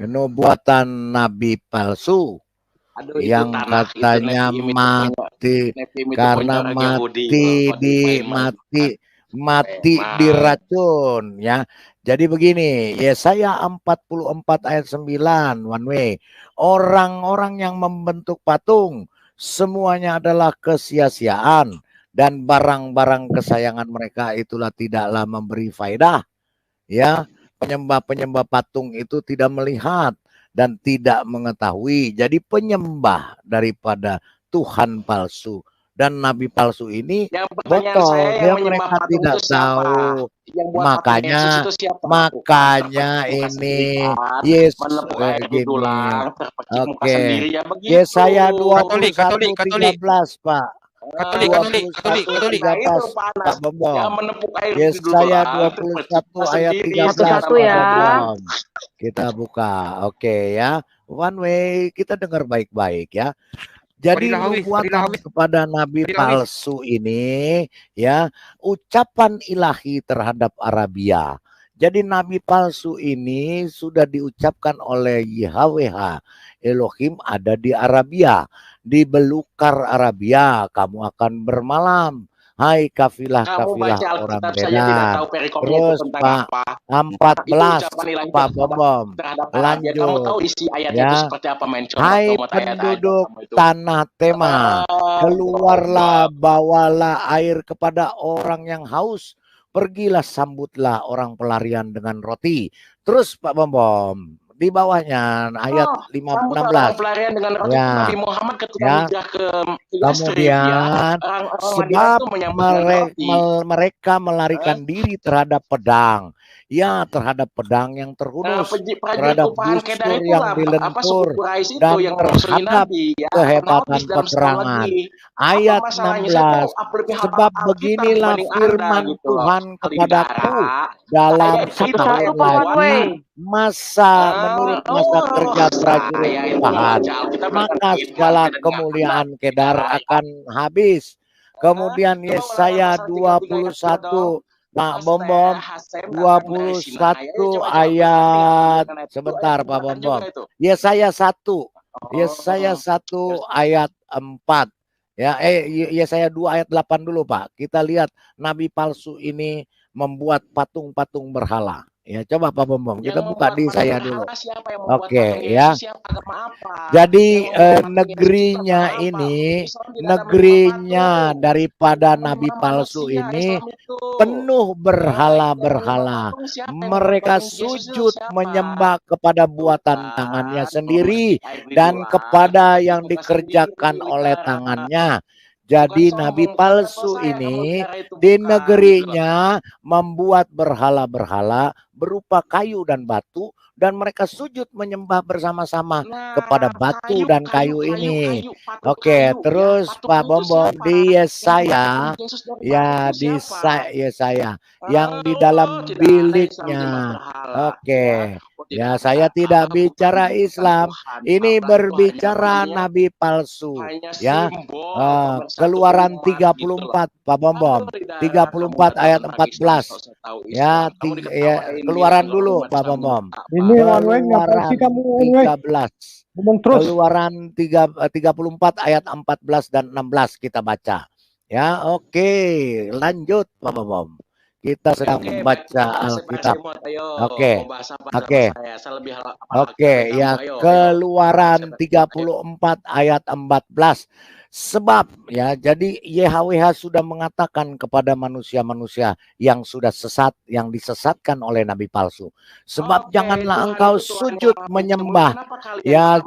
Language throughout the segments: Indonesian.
nubuatan nabi palsu Aduh, itu yang tanah, itu katanya Nephilim, mati Nephilim itu karena orang Yahudi kalau di Bible. mati Memang. diracun ya. Jadi begini, Yesaya 44 ayat 9 one way. Orang-orang yang membentuk patung semuanya adalah kesia-siaan dan barang-barang kesayangan mereka itulah tidaklah memberi faedah. Ya, penyembah-penyembah patung itu tidak melihat dan tidak mengetahui. Jadi penyembah daripada Tuhan palsu dan nabi palsu ini Yang pertanyaan saya, botol, dia yang menyembah mereka patung tidak itu siapa? tahu. Yang buat patung Yesus itu siapa? Makanya Terpercik muka ini sendiri kan, Yesus menepuk air di gini. dulang, terpercik muka Oke. sendiri ya begitu. Yesaya Katolik, 21:13, Pak. Katolik. 21:13, Pak Yang Bambang. menepuk air di Yesaya dulang, terpercik 21 muka ayat sendiri. 13, Satu-satu Pak ya. Bambang. Kita buka. Oke ya. One way, kita dengar baik-baik ya. Jadi nubuatan kepada nabi palsu ini ya, ucapan ilahi terhadap Arabia. Jadi nabi palsu ini sudah diucapkan oleh YHWH Elohim ada di Arabia, di belukar Arabia kamu akan bermalam. Hai kafilah-kafilah orang Medan. Terus Pak 14 Pak Bom lanjut. Kamu tahu isi ayatnya ya. itu seperti apa, mention? Hai penduduk tanah Tema, keluarlah bawalah air kepada orang yang haus. Pergilah sambutlah orang pelarian dengan roti. Terus Pak Bom di bawahnya ayat 16. Pelarian dengan roti Ya. Nabi Muhammad ketika Ya. hijrah ke Kemudian sebab mereka melarikan diri terhadap pedang. Ya, terhadap pedang yang terhunus, terhadap busur yang dilentur, dan terhadap kehebatan peperangan. Ayat 16, sebab beginilah firman Tuhan kepadaku dalam setahun lagi menurut masa kerja prajurit Tuhan, maka segala kemuliaan Kedar akan habis. Kemudian Yesaya 21 Pak Bom 21 ayat sebentar Pak Bom. Yesaya 1 ayat 4. Ya, Yesaya 2 ayat 8 dulu Pak. Kita lihat nabi palsu ini membuat patung-patung berhala. Ya, coba Pak Bom, kita buka di saya dulu. Oke, ya. Jadi negerinya ini, negerinya daripada nabi palsu ini penuh berhala-berhala. Mereka sujud menyembah kepada buatan tangannya sendiri dan kepada yang dikerjakan oleh tangannya. Jadi nabi palsu ini di negerinya membuat berhala-berhala berupa kayu dan batu, dan mereka sujud menyembah bersama-sama kepada batu dan kayu ini. Oke, terus Pak Bom di Yesaya, ya di Yesaya yang di dalam biliknya. Oke, ya saya tidak bicara Islam, ini berbicara nabi palsu. Ya, Keluaran 34 Pak Bom 34 ayat 14. Ya, Keluaran dulu Pak Bom. Ini Keluaran 13. Keluaran 34 ayat 14 dan 16 kita baca. Ya, oke, lanjut Pak Bom. Kita sedang membaca Alkitab. Oke, ya, Keluaran 34 ayat 14. Sebab ya, jadi YHWH sudah mengatakan kepada manusia-manusia yang sudah sesat, yang disesatkan oleh nabi palsu. Sebab janganlah engkau sujud menyembah. Ya,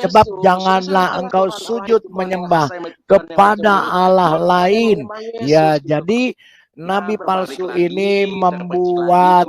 sebab janganlah engkau sujud menyembah kepada Allah lain. Ya, jadi nabi palsu ini membuat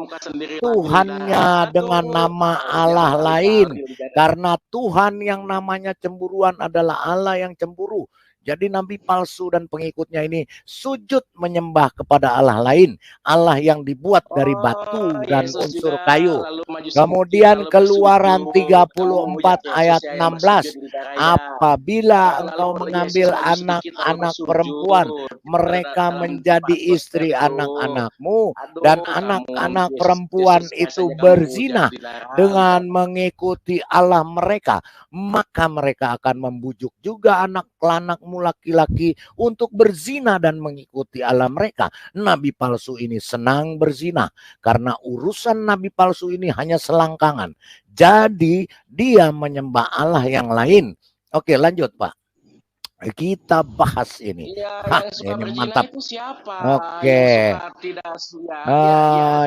Tuhannya dengan nama Allah lain, karena Tuhan yang namanya cemburuan adalah Allah yang cemburu. Jadi nabi palsu dan pengikutnya ini sujud menyembah kepada Allah lain, Allah yang dibuat dari batu dan Yesus unsur juga kayu. lalu maju Kemudian sedikit, lalu Keluaran bersujud. Kamu memuja 34 Yesus ayat ya yang 16. bersujud di raya. Apabila engkau Lalu mengambil Yesus maju sedikit, lalu anak-anak perempuan, bersujud. mereka Dalam menjadi Paskot istri Petrus. anak-anakmu, dan Aduh, kamu anak-anak Yesus, perempuan Yesusnya itu saja kamu berzina hujat dilarang. dengan mengikuti Allah mereka, maka mereka akan membujuk juga anak-anakmu laki-laki untuk berzina dan mengikuti Allah mereka. Nabi palsu ini senang berzina karena urusan nabi palsu ini hanya selangkangan. Jadi dia menyembah Allah yang lain. Oke, lanjut Pak. Kita bahas ini. Iya, Hah, yang suka ini berzina mantap. itu siapa? Yang Oke. suka tidak ya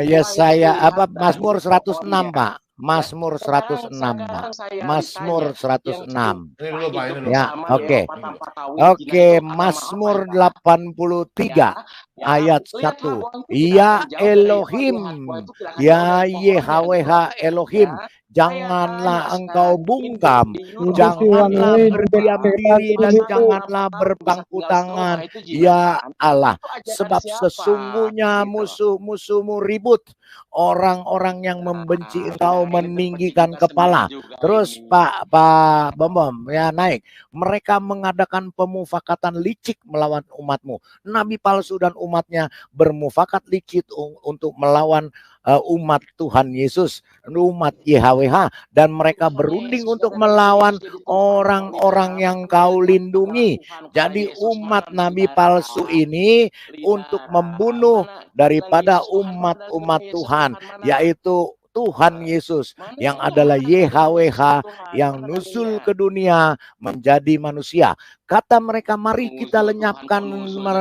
Ya dua itu saya apa kelihatan Mazmur 106 pokoknya. Pak. Ya, Mazmur 106 Pak. sekarang saya Mazmur ditanya yang 106. Ini dulu Pak, ini hidup dulu. Ya, bersama di oke. Eropa tanpa tahu zina Oke, itu agama apa Mazmur ya, Pak? 83 ayat Lihatlah 1. bahwa itu tidak Ya akan jauh dari apa, Elohim, lihat bahwa itu tidak akan jauh ya dari pohonnya YHWH gitu. Elohim, Ya, saya janganlah tanya engkau sekarang, bungkam, di Eropa janganlah berdiam diri dan masa janganlah tanpa tahu bisa berpangku tinggal tangan, serumah itu ya jinaan. Allah, Itu ajaran sebab siapa? sesungguhnya Gitu. musuh-musuhmu ribut, orang-orang yang membenci engkau Nah, ini meninggikan kita sendiri kepala. juga Terus ini. Pak Bom ya naik. Mereka mengadakan pemufakatan licik melawan umatmu. Nabi palsu dan umatnya bermufakat licik untuk melawan umat Tuhan Yesus, umat YHWH, dan mereka berunding untuk melawan orang-orang yang kau lindungi. Jadi umat nabi palsu ini untuk membunuh daripada umat-umat Tuhan, yaitu Tuhan Yesus yang adalah YHWH yang nusul ke dunia menjadi manusia. Kata mereka, mari kita lenyapkan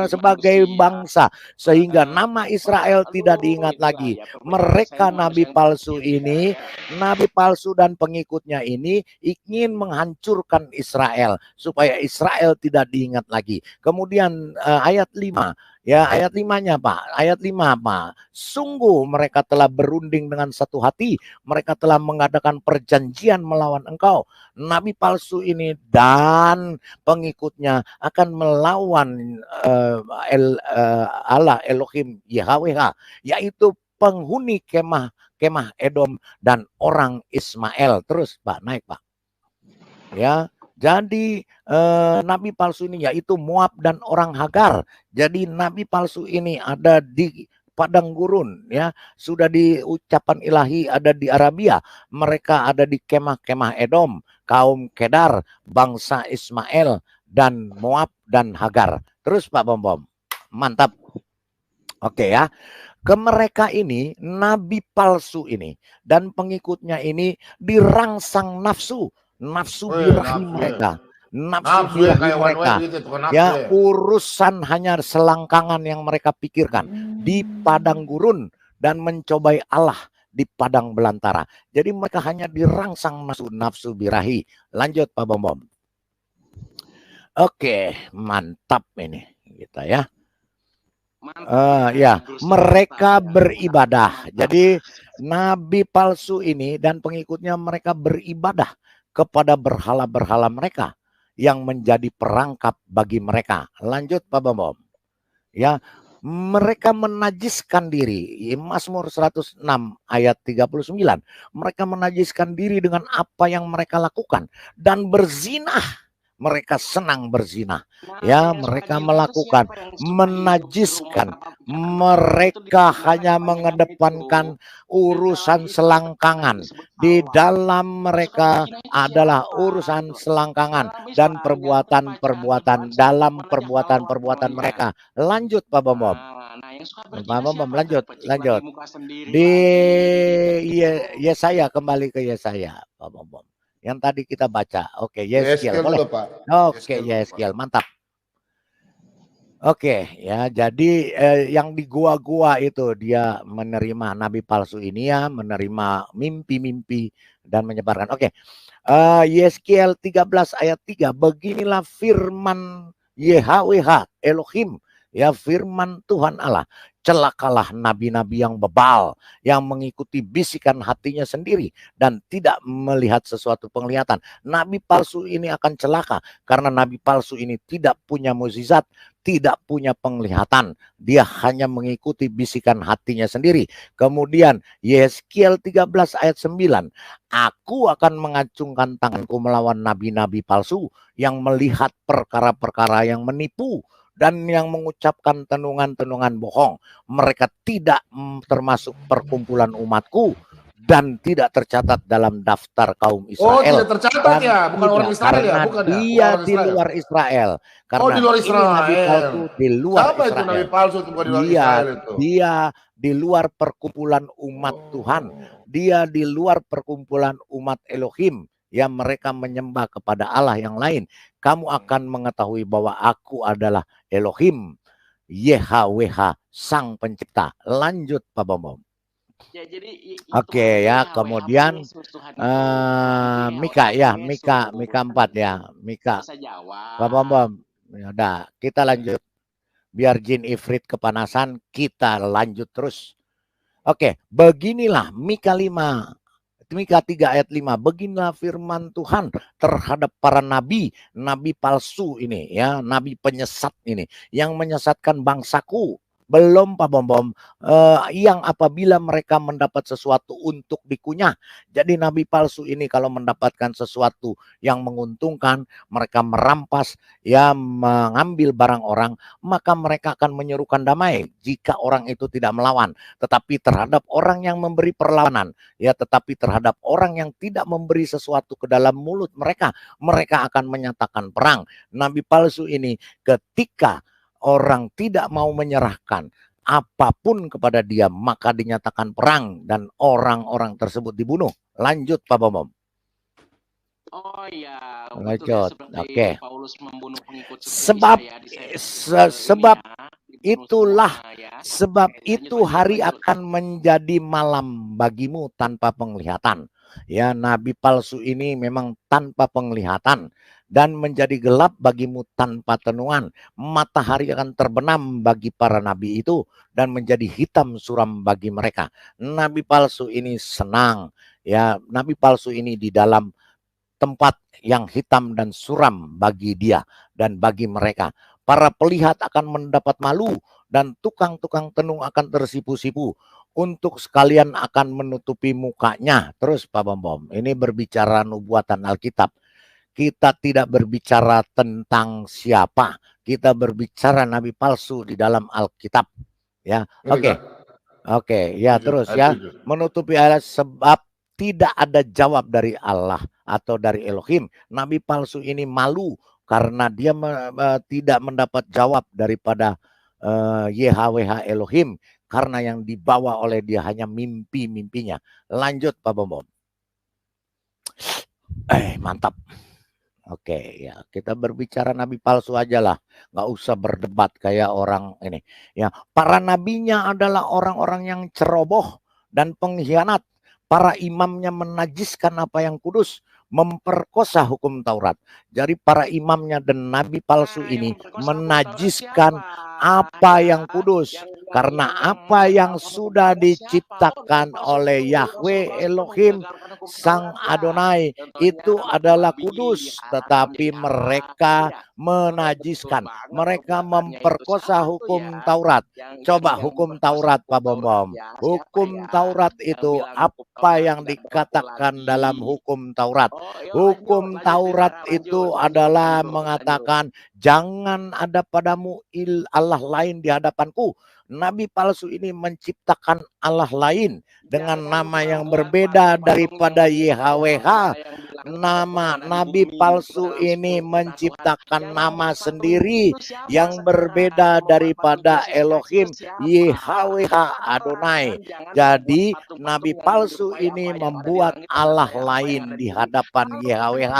sebagai bangsa sehingga nama Israel tidak diingat lagi. Mereka nabi palsu ini, nabi palsu dan pengikutnya ini ingin menghancurkan Israel supaya Israel tidak diingat lagi. Kemudian ayat 5. Ya, ayat 5-nya Pak. Ayat 5 Pak. Sungguh mereka telah berunding dengan satu hati. Mereka telah mengadakan perjanjian melawan engkau. Nabi palsu ini dan pengikutnya akan melawan Allah Elohim YHWH, yaitu penghuni kemah Edom dan orang Ismail. Terus Pak, naik Pak. Ya, jadi nabi palsu ini yaitu Moab dan orang Hagar. Jadi nabi palsu ini ada di padang gurun, ya, sudah diucapan ilahi ada di Arabia. Mereka ada di kemah-kemah Edom, kaum Kedar, bangsa Ismail dan Moab dan Hagar. Terus Pak Bom, mantap. Oke ya. Ke mereka ini, nabi palsu ini dan pengikutnya ini dirangsang nafsu birahi mereka, nafsu birahi mereka. Ya, urusan hanya selangkangan yang mereka pikirkan di padang gurun dan mencobai Allah di padang belantara. Jadi mereka hanya dirangsang nafsu birahi. Lanjut Pak Bom. Oke, mantap ini kita ya. Ya, mereka beribadah. Jadi nabi palsu ini dan pengikutnya mereka beribadah kepada berhala-berhala mereka yang menjadi perangkap bagi mereka. Lanjut Pak Bambom. Ya, mereka menajiskan diri. Mazmur 106 ayat 39. Mereka menajiskan diri dengan apa yang mereka lakukan dan berzinah. Mereka senang berzina. Ya, mereka melakukan menajiskan. Mereka hanya mengedepankan urusan selangkangan. Di dalam mereka adalah urusan selangkangan dan perbuatan-perbuatan dalam perbuatan-perbuatan mereka. Lanjut Pak Bambom. Pak Bambom lanjut. Di Yesaya, kembali ke Yesaya Pak Bambom. Yang tadi kita baca. Oke, Yeskiel boleh. Oke, Yeskiel mantap. Oke, ya, jadi yang di gua-gua itu dia menerima nabi palsu ini ya, menerima mimpi-mimpi dan menyebarkan. Oke, Yeskiel 13 ayat 3, beginilah firman YHWH Elohim, ya, firman Tuhan Allah. celakalah nabi-nabi yang bebal, yang mengikuti bisikan hatinya sendiri dan tidak melihat sesuatu penglihatan. Nabi palsu ini akan celaka karena nabi palsu ini tidak punya mukjizat, tidak punya penglihatan. Dia hanya mengikuti bisikan hatinya sendiri. Kemudian Yeskiel 13 ayat 9. Aku akan mengacungkan tanganku melawan nabi-nabi palsu yang melihat perkara-perkara yang menipu dan yang mengucapkan tenungan-tenungan bohong. Mereka tidak termasuk perkumpulan umatku dan tidak tercatat dalam daftar kaum Israel. Oh, tidak tercatat ya, bukan orang Israel ya, bukan ya? Dia di luar Israel. Karena di luar Israel. ini nabi palsu di luar Siapa Israel. itu nabi palsu itu bukan di luar Israel itu? Dia di luar perkumpulan umat Tuhan. Dia di luar perkumpulan umat Elohim. Ya, mereka menyembah kepada Allah yang lain. Kamu akan mengetahui bahwa aku adalah Elohim, YHWH, Sang Pencipta. Lanjut Pak Bambang. Ya, jadi Oke ya, kemudian Mika 4 ya, Mika. Pak Bambang, ya udah, kita lanjut. Biar jin ifrit kepanasan, kita lanjut terus. Oke, beginilah Mika 3 ayat 5. Beginilah firman Tuhan terhadap para nabi palsu ini ya, nabi penyesat ini yang menyesatkan bangsaku. Belum Pak Bom, yang apabila mereka mendapat sesuatu untuk dikunyah. Jadi nabi palsu ini kalau mendapatkan sesuatu yang menguntungkan, mereka merampas, ya mengambil barang orang, maka mereka akan menyerukan damai jika orang itu tidak melawan. Tetapi terhadap orang yang memberi perlawanan, ya tetapi terhadap orang yang tidak memberi sesuatu ke dalam mulut mereka, mereka akan menyatakan perang. Nabi palsu ini ketika orang tidak mau menyerahkan apapun kepada dia, maka dinyatakan perang dan orang-orang tersebut dibunuh. Lanjut Pak Bambang. Oh iya, lanjut. Oke. Paulus membunuh pengikut sebab itu hari akan menjadi malam bagimu tanpa penglihatan. Ya, nabi palsu ini memang tanpa penglihatan dan menjadi gelap bagimu tanpa tenungan. Matahari akan terbenam bagi para nabi itu dan menjadi hitam suram bagi mereka. Nabi palsu ini senang, ya, nabi palsu ini di dalam tempat yang hitam dan suram bagi dia dan bagi mereka. Para pelihat akan mendapat malu dan tukang-tukang tenung akan tersipu-sipu. Untuk sekalian akan menutupi mukanya. Terus Pak Bambom, ini berbicara nubuatan Alkitab. Kita tidak berbicara tentang siapa. Kita berbicara nabi palsu di dalam Alkitab. Ya, oke, ya terus ya. Menutupi alat sebab tidak ada jawab dari Allah atau dari Elohim. Nabi palsu ini malu karena dia tidak mendapat jawab daripada YHWH Elohim, karena yang dibawa oleh dia hanya mimpi-mimpinya. Lanjut Pak Bambom. Mantap. Oke, ya kita berbicara nabi palsu aja lah, nggak usah berdebat kayak orang ini. Ya, para nabinya adalah orang-orang yang ceroboh dan pengkhianat. Para imamnya menajiskan apa yang kudus, memperkosa hukum Taurat. Jadi para imamnya dan nabi palsu ini menajiskan apa yang kudus. Karena apa yang sudah diciptakan oleh Yahweh Elohim Sang Adonai itu adalah kudus, tetapi mereka menajiskan, mereka memperkosa hukum Taurat. Coba hukum Taurat Pak Bambom. Hukum Taurat itu apa yang dikatakan dalam hukum Taurat? Hukum Taurat itu adalah mengatakan jangan ada padamu Allah lain di hadapanku. Nabi palsu ini menciptakan Allah lain dengan nama yang berbeda daripada YHWH. Nama nabi palsu ini menciptakan nama sendiri yang berbeda daripada Elohim YHWH Adonai. Jadi nabi palsu ini membuat Allah lain di hadapan YHWH.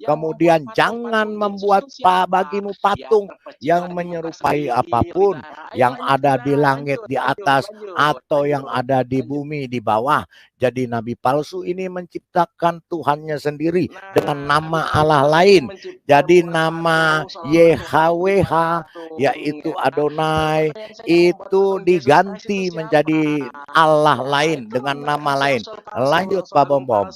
Kemudian jangan membuat bagimu patung yang menyerupai apapun yang ada di langit di atas atau yang ada di bumi di bawah. Jadi nabi palsu ini menciptakan Tuhannya sendiri dengan nama Allah lain. Jadi nama YHWH yaitu Adonai itu diganti menjadi Allah lain dengan nama lain. Lanjut Pak Bom.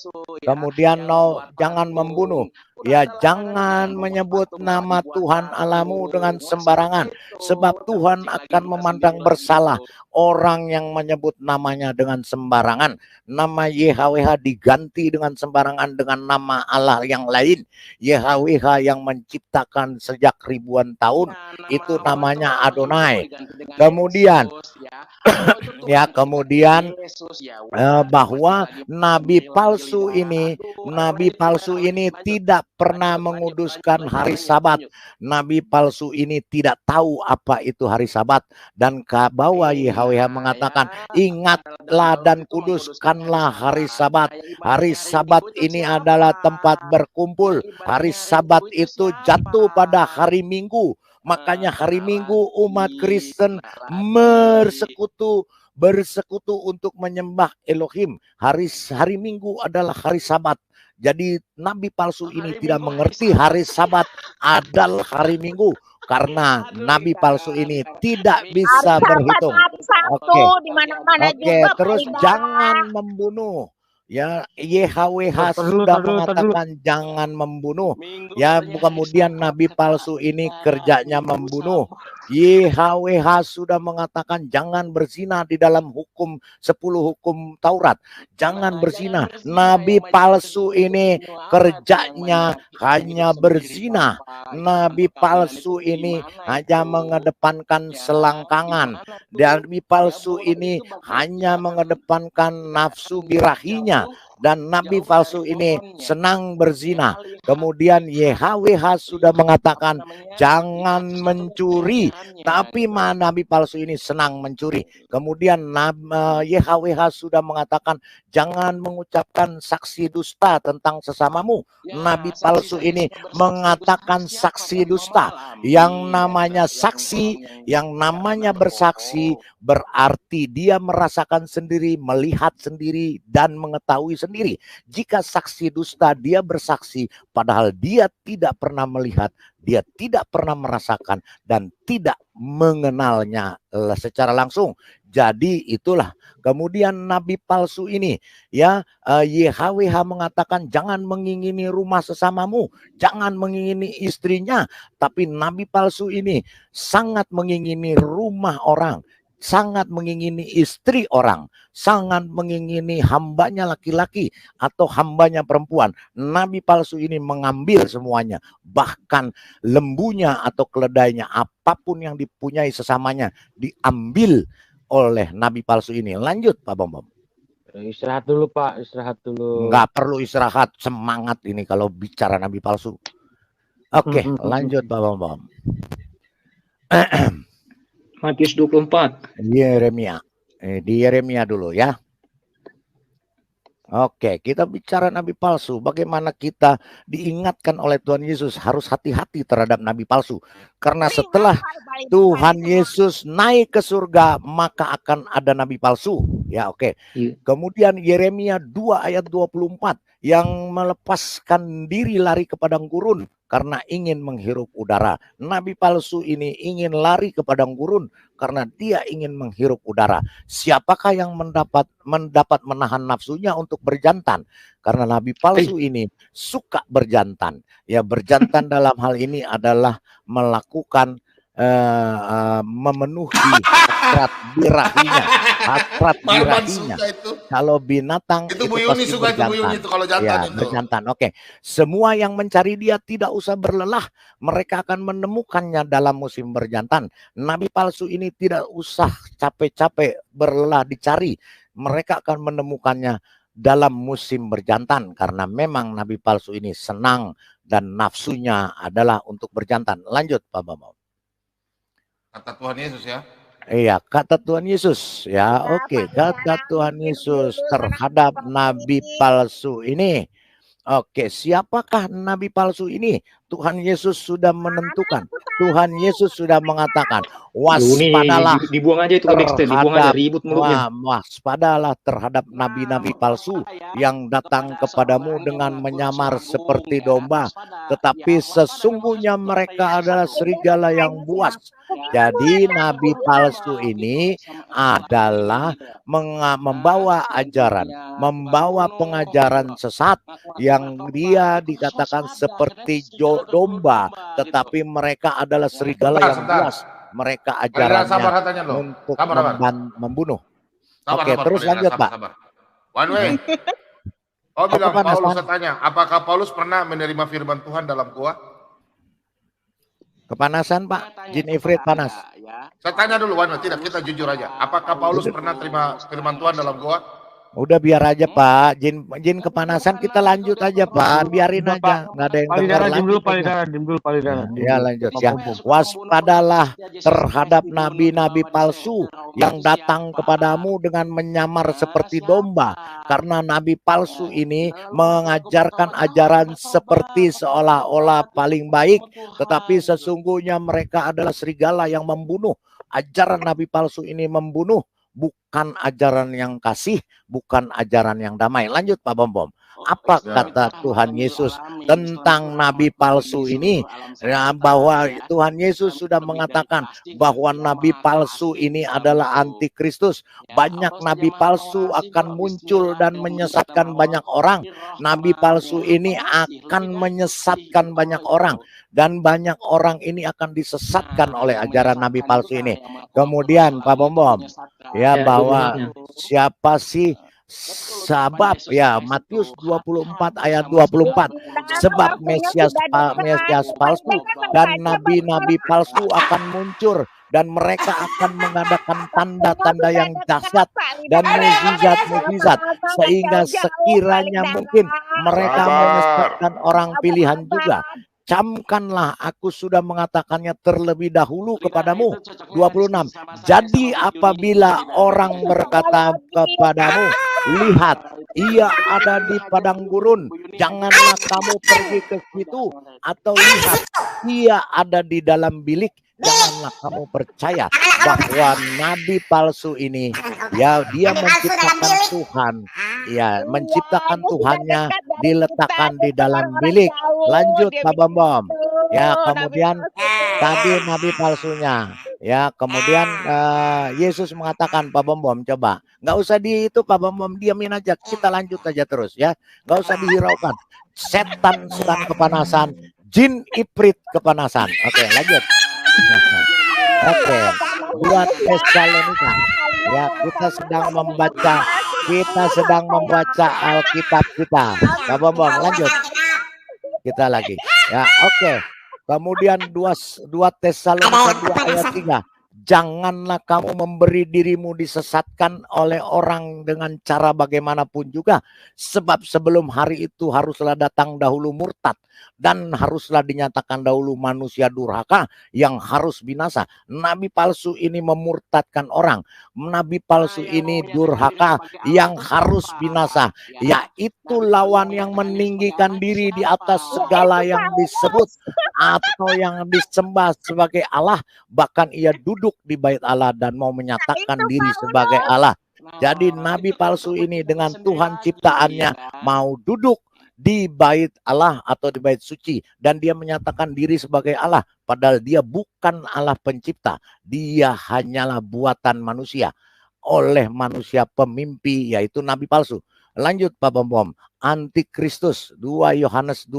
Kemudian jangan membunuh. Ya, jangan menyebut nama Tuhan Allahmu dengan sembarangan, sebab Tuhan akan memandang bersalah orang yang menyebut namanya dengan sembarangan. Nama YHWH diganti dengan sembarangan dengan nama Allah yang lain. YHWH yang menciptakan sejak ribuan tahun itu namanya Adonai. Kemudian bahwa nabi palsu ini tidak pernah menguduskan hari Sabat. Nabi palsu ini tidak tahu apa itu hari Sabat, dan bahwa YHWH mengatakan, ingatlah dan kuduskanlah hari Sabat. Hari Sabat ini adalah tempat berkumpul. Hari Sabat itu jatuh pada hari Minggu. Makanya hari Minggu umat Kristen bersekutu untuk menyembah Elohim. Hari Minggu adalah hari Sabat. Jadi nabi palsu ini tidak mengerti hari Sabat adalah hari Minggu, karena nabi palsu ini tidak bisa berhitung. Oke, terus jangan membunuh. Ya, YHWH sudah mengatakan jangan membunuh. Ya, kemudian nabi palsu ini kerjanya membunuh. YHWH sudah mengatakan jangan berzina di dalam 10 hukum Taurat. Jangan berzina. Nabi palsu ini kerjanya hanya berzina. Nabi palsu ini hanya mengedepankan selangkangan. Nabi palsu ini hanya mengedepankan nafsu birahinya. Dan nabi palsu ini senang berzina. Kemudian YHWH sudah mengatakan jangan mencuri, tapi nabi palsu ini senang mencuri. Kemudian YHWH sudah mengatakan jangan mengucapkan saksi dusta tentang sesamamu. Nabi palsu ini mengatakan saksi dusta. Yang namanya saksi, yang namanya bersaksi, berarti dia merasakan sendiri, melihat sendiri, dan mengetahui sendiri. Jika saksi dusta, dia bersaksi padahal dia tidak pernah melihat, dia tidak pernah merasakan, dan tidak mengenalnya secara langsung. Jadi itulah. Kemudian nabi palsu ini, ya, YHWH mengatakan jangan mengingini rumah sesamamu, jangan mengingini istrinya. Tapi nabi palsu ini sangat mengingini rumah orang, sangat mengingini istri orang, sangat mengingini hambanya laki-laki atau hambanya perempuan. Nabi palsu ini mengambil semuanya, bahkan lembunya atau keledainya, apapun yang dipunyai sesamanya diambil oleh nabi palsu ini. Lanjut Pak Bom. Istirahat dulu Pak, istirahat dulu. Nggak perlu istirahat, semangat ini kalau bicara nabi palsu. Oke, lanjut Pak Bom. Matius 24. Yeremia. Di Yeremia dulu ya. Oke, kita bicara nabi palsu. Bagaimana kita diingatkan oleh Tuhan Yesus harus hati-hati terhadap nabi palsu. Karena setelah Tuhan Yesus naik ke surga, maka akan ada nabi palsu. Ya, oke. Kemudian Yeremia 2 ayat 24 yang melepaskan diri lari ke padang gurun karena ingin menghirup udara. Nabi palsu ini ingin lari ke padang gurun karena dia ingin menghirup udara. Siapakah yang mendapat menahan nafsunya untuk berjantan? Karena nabi palsu ini suka berjantan. Ya, berjantan dalam hal ini adalah melakukan memenuhi hasrat birahinya. Kalau binatang itu Bu Yuni suka itu, Bu Yuni itu kalau jantan, ya, itu berjantan. Oke. Semua yang mencari dia tidak usah berlelah, mereka akan menemukannya dalam musim berjantan. Nabi palsu ini tidak usah capek-capek berlelah dicari, mereka akan menemukannya dalam musim berjantan, karena memang nabi palsu ini senang dan nafsunya adalah untuk berjantan. Lanjut Pak Bambang. Kata Tuhan Yesus ya. Iya, kata Tuhan Yesus ya. Oke, kata Tuhan Yesus terhadap nabi palsu ini. Oke, siapakah nabi palsu ini? Tuhan Yesus sudah menentukan. Tuhan Yesus sudah mengatakan, Ini waspadalah dibuang aja itu kodeksnya, dibuang aja, ribut mulutnya. waspadalah terhadap nabi-nabi palsu yang datang kepadamu dengan menyamar seperti domba, tetapi sesungguhnya mereka adalah serigala yang buas. Jadi nabi palsu ini adalah membawa ajaran, membawa pengajaran sesat yang dia dikatakan seperti domba, tetapi mereka adalah serigala yang buas. Mereka ajarannya untuk membunuh. Oke, terus lanjut Pak. One way. Oh bilang Paulus, saya tanya, apakah Paulus pernah menerima firman Tuhan dalam gua? Kepanasan Pak, jin ifrit panas. Saya tanya dulu, Wan, tidak, kita jujur aja. Apakah Paulus pernah terima firman Tuhan dalam gua? Udah biar aja Pak, jin kepanasan kita lanjut aja Pak, biarin aja, nggak ada yang dengar. Lanjut ya, lanjut ya. Waspadalah terhadap nabi-nabi palsu yang datang kepadamu dengan menyamar seperti domba, karena nabi palsu ini mengajarkan ajaran seperti seolah-olah paling baik, tetapi sesungguhnya mereka adalah serigala yang membunuh. Ajaran nabi palsu ini membunuh, bukan ajaran yang kasih, bukan ajaran yang damai. Lanjut Pak Bom. Apa kata Tuhan Yesus tentang nabi palsu ini? Ya, bahwa Tuhan Yesus sudah mengatakan bahwa nabi palsu ini adalah antikristus. Banyak nabi palsu akan muncul dan menyesatkan banyak orang. Nabi palsu ini akan menyesatkan banyak orang, dan banyak orang ini akan disesatkan oleh ajaran nabi palsu ini. Kemudian Pak Bom, ya, bahwa siapa sih sebab, ya, Matius 24 ayat 24, sebab Mesias palsu dan nabi-nabi palsu akan muncul, dan mereka akan mengadakan tanda-tanda yang dahsyat dan mukjizat-mukjizat, sehingga sekiranya mungkin mereka menyesatkan orang pilihan juga. Camkanlah, aku sudah mengatakannya terlebih dahulu kepadamu. 26. Jadi apabila orang berkata kepadamu, lihat, ia ada di padang gurun, janganlah kamu pergi ke situ, atau lihat, ia ada di dalam bilik, janganlah kamu percaya bahwa nabi palsu ini, ya, dia menciptakan Tuhan, ya, menciptakan Tuhannya diletakkan di dalam bilik. Lanjut Pak Bom, ya, kemudian tadi nabi palsunya, ya, kemudian Yesus mengatakan, Pak Bom, coba, nggak usah di itu Pak Bom, diamin aja, kita lanjut aja terus ya, nggak usah dihiraukan. Setan sedang kepanasan, jin ifrit kepanasan. Oke, lanjut. Oke, buat Tesalonika, ya, kita sedang membaca Alkitab kita. Pak Bom, lanjut. Kita lagi, ya, oke. Kemudian 2 Tesalonika 2 ayat 3. Janganlah kamu memberi dirimu disesatkan oleh orang dengan cara bagaimanapun juga, sebab sebelum hari itu haruslah datang dahulu murtad, dan haruslah dinyatakan dahulu manusia durhaka yang harus binasa. Nabi palsu ini memurtadkan orang, nabi palsu ini durhaka yang harus binasa, yaitu lawan yang meninggikan diri di atas segala yang disebut atau yang disembah sebagai Allah, bahkan ia duduk di bait Allah dan mau menyatakan diri sebagai Allah. Jadi nabi palsu ini dengan Tuhan ciptaannya mau duduk di bait Allah atau di bait suci, dan dia menyatakan diri sebagai Allah, padahal dia bukan Allah pencipta, dia hanyalah buatan manusia oleh manusia pemimpi, yaitu nabi palsu. Lanjut Pak Bom, antikristus 2 Yohanes 1.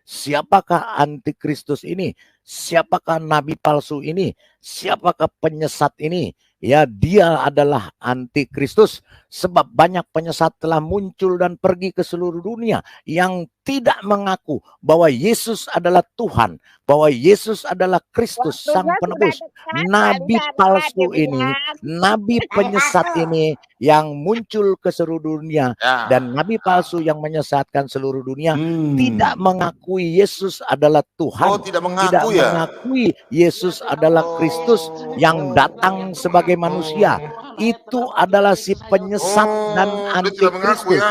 Siapakah antikristus ini? Siapakah nabi palsu ini? Siapakah penyesat ini? Ya, dia adalah antikristus, sebab banyak penyesat telah muncul dan pergi ke seluruh dunia yang tidak mengaku bahwa Yesus adalah Tuhan, bahwa Yesus adalah Kristus sang penebus. Nabi palsu ini, nabi penyesat ini yang muncul ke seluruh dunia, dan nabi palsu yang menyesatkan seluruh dunia tidak mengakui Yesus adalah Tuhan, tidak mengakui Yesus adalah Kristus yang datang sebagai manusia. Itu adalah si penyesat dan antikristus.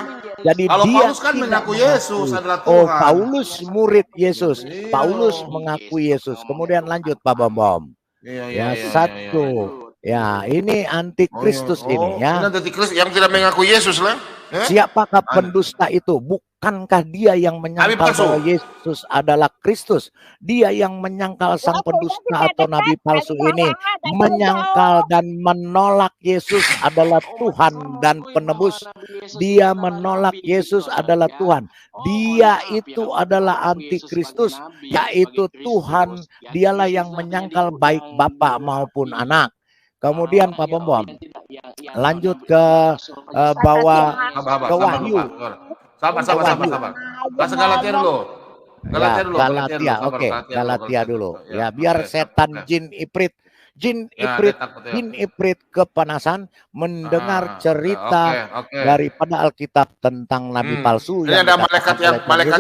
Jadi Kalau dia Paulus kan tidak mengaku Yesus mengakui. adalah Oh, Tuhan. Paulus murid Yesus. Iya. Paulus mengakui Yesus. Kemudian lanjut Pak Bom. Ya, satu. Ya, ini antikristus ini ya. Ini antikristus yang tidak mengaku Yesus lah. Siapakah pendusta itu? Bukankah dia yang menyangkal palsu. bahwa Yesus adalah Kristus? Dia yang menyangkal sang pendusta atau nabi palsu ini, menyangkal dan menolak Yesus adalah Tuhan dan penebus. Dia menolak Yesus adalah Tuhan. Dia itu adalah antikristus, yaitu Tuhan. Dialah yang menyangkal baik Bapa maupun Anak. Kemudian Pak Bom, lanjut ke bawah ke Wahyu. Sabar. Bahasa Galatia dulu. Galatia dulu. Ya, biar setan jin ifrit kepanasan mendengar cerita daripada Alkitab tentang nabi palsu. Ini ada malaikat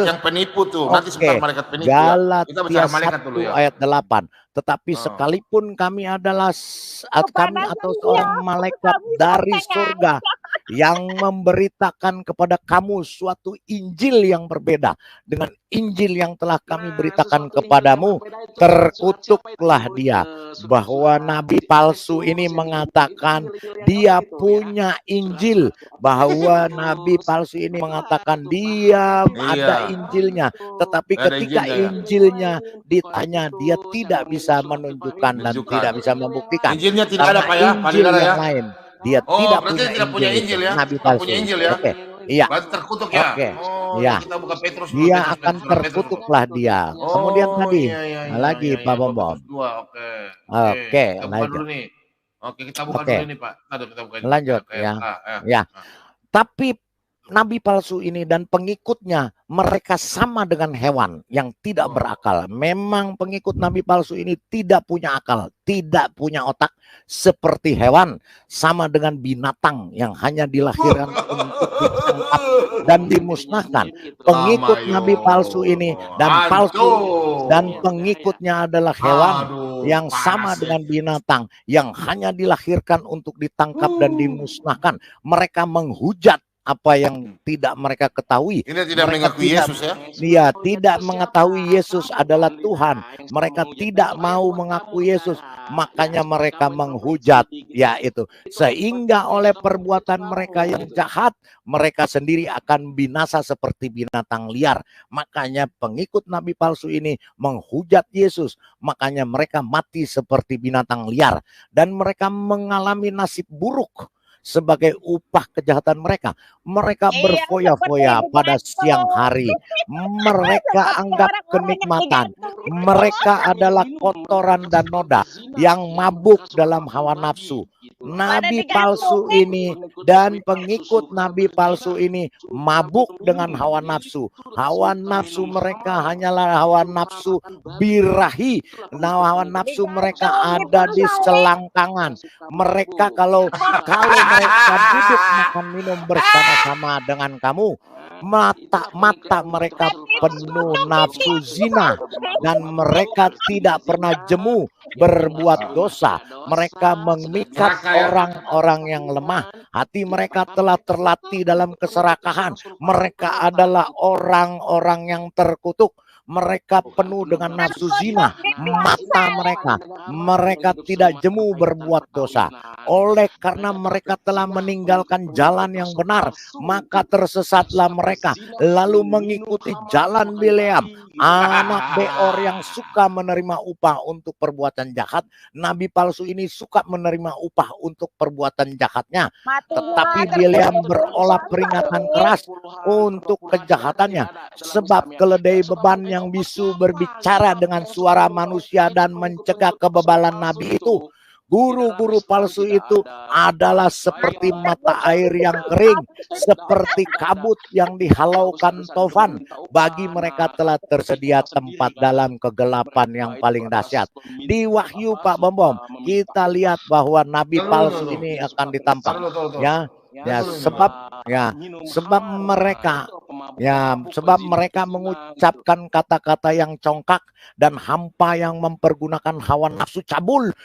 yang penipu tuh. Nanti sebentar malaikat penipu. Galatia 1 ayat 8. Tetapi sekalipun kami adalah kami atau seorang malaikat dari surga yang memberitakan kepada kamu suatu Injil yang berbeda dengan Injil yang telah kami beritakan kepadamu, terkutuklah dia. Bahwa nabi palsu ini mengatakan dia punya Injil, bahwa nabi palsu ini mengatakan dia ada Injilnya, tetapi ketika Injilnya ditanya, dia tidak bisa menunjukkan dan tidak bisa membuktikan. Injilnya tidak ada Pak ya, Injil yang lain. Dia tidak punya Injil ya. Nabi palsu. Oke. Iya. Berarti terkutuk ya. Oke. Iya. Kita buka Petrus. Dia akan terkutuklah dia. Kemudian tadi lagi Pak Bom. Oke. Kita buka dulu nih. Oke, kita buka dulu nih Pak. Kita buka. Lanjut ya. Ya. Tapi nabi palsu ini dan pengikutnya mereka sama dengan hewan yang tidak berakal. Memang pengikut nabi palsu ini tidak punya akal, tidak punya otak seperti hewan, sama dengan binatang yang hanya dilahirkan untuk ditangkap dan dimusnahkan. Pengikut nabi palsu ini dan pengikutnya adalah hewan yang sama dengan binatang yang hanya dilahirkan untuk ditangkap dan dimusnahkan. Mereka menghujat apa yang tidak mereka ketahui. Ini tidak mengakui Yesus ya? Dia tidak mengetahui Yesus adalah Tuhan. Mereka tidak mau mengakui Yesus, makanya mereka menghujat, yaitu sehingga oleh perbuatan mereka yang jahat, mereka sendiri akan binasa seperti binatang liar. Makanya pengikut nabi palsu ini menghujat Yesus, makanya mereka mati seperti binatang liar dan mereka mengalami nasib buruk. Sebagai upah kejahatan mereka, mereka berfoya-foya pada siang hari. Mereka anggap kenikmatan. Mereka adalah kotoran dan noda yang mabuk dalam hawa nafsu. Nabi palsu ini dan pengikut nabi palsu ini mabuk dengan hawa nafsu. Hawa nafsu mereka hanyalah hawa nafsu birahi. Hawa nafsu mereka ada di selangkangan. Mereka kalau mereka duduk makan minum bersama-sama dengan kamu, mata mereka penuh nafsu zina dan mereka tidak pernah jemu berbuat dosa. Mereka memikat orang-orang yang lemah. Hati mereka telah terlatih dalam keserakahan. Mereka adalah orang-orang yang terkutuk. Mereka penuh dengan nafsu zina. Mata mereka tidak jemu berbuat dosa. Oleh karena mereka telah meninggalkan jalan yang benar, maka tersesatlah mereka lalu mengikuti jalan Bileam, anak Beor yang suka menerima upah untuk perbuatan jahat. Nabi palsu ini suka menerima upah untuk perbuatan jahatnya, tetapi Bileam berolah peringatan keras untuk kejahatannya, sebab keledai beban yang bisu berbicara dengan suara manusia dan mencegah kebebalan nabi itu. Guru-guru palsu itu adalah seperti mata air yang kering, seperti kabut yang dihalaukan tofan. Bagi mereka telah tersedia tempat dalam kegelapan yang paling dahsyat. Di Wahyu Pak Bom, kita lihat bahwa nabi palsu ini akan ditampang. Sebab mereka mengucapkan kata-kata yang congkak dan hampa yang mempergunakan hawa nafsu cabul.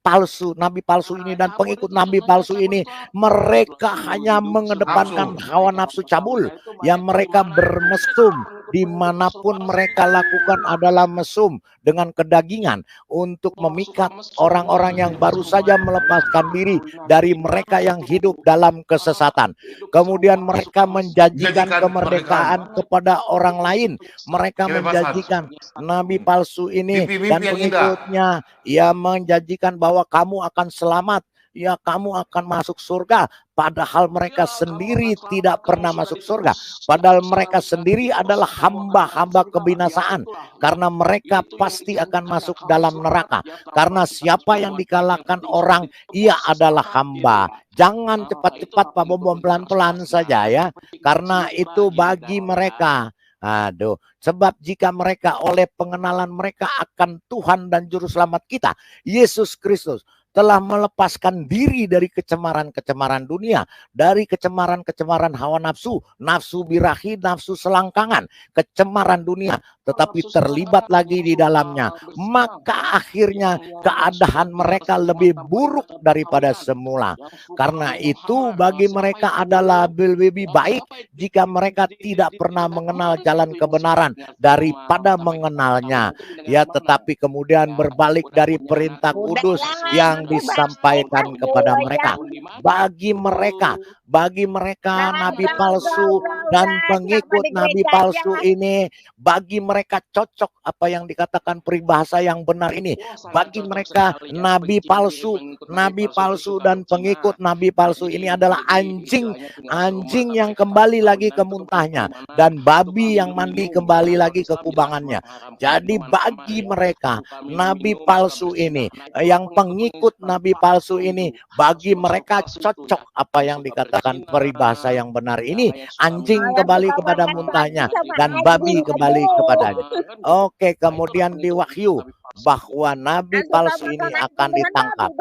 palsu, nabi palsu ini dan pengikut nabi palsu ini, mereka hanya mengedepankan hawa nafsu cabul, yang mereka bermesum dimanapun mereka lakukan adalah mesum dengan kedagingan untuk memikat orang-orang yang baru saja melepaskan diri dari mereka yang hidup dalam kesesatan. Kemudian mereka menjanjikan kemerdekaan kepada orang lain. Mereka menjanjikan nabi palsu ini dan pengikutnya, ia menjanjikan bahwa kamu akan selamat, ya kamu akan masuk surga, padahal mereka sendiri tidak pernah masuk surga. Padahal mereka sendiri adalah hamba-hamba kebinasaan, karena mereka pasti akan masuk dalam neraka. Karena siapa yang dikalahkan orang, ia adalah hamba. Jangan cepat-cepat Pak Bom, pelan-pelan saja ya, karena itu bagi mereka. Aduh, sebab jika mereka oleh pengenalan mereka akan Tuhan dan Juru Selamat kita, Yesus Kristus, telah melepaskan diri dari kecemaran-kecemaran dunia, dari kecemaran-kecemaran hawa nafsu, nafsu birahi, nafsu selangkangan, kecemaran dunia, tetapi terlibat lagi di dalamnya, maka akhirnya keadaan mereka lebih buruk daripada semula. Karena itu bagi mereka adalah lebih baik jika mereka tidak pernah mengenal jalan kebenaran daripada mengenalnya, ya, tetapi kemudian berbalik dari perintah kudus yang disampaikan kepada mereka. Bagi mereka nabi palsu dan pengikut nabi palsu ini, bagi mereka cocok apa yang dikatakan peribahasa yang benar ini. Bagi mereka nabi palsu dan pengikut nabi palsu ini adalah anjing yang kembali lagi ke muntahnya, dan babi yang mandi kembali lagi ke kubangannya. Jadi bagi mereka nabi palsu ini, yang pengikut nabi palsu ini, bagi mereka cocok apa yang dikatakan peribahasa yang benar ini, anjing kembali kepada muntahnya dan babi kembali kepadanya. Oke, kemudian di Wahyu bahwa nabi palsu ini akan ditangkap,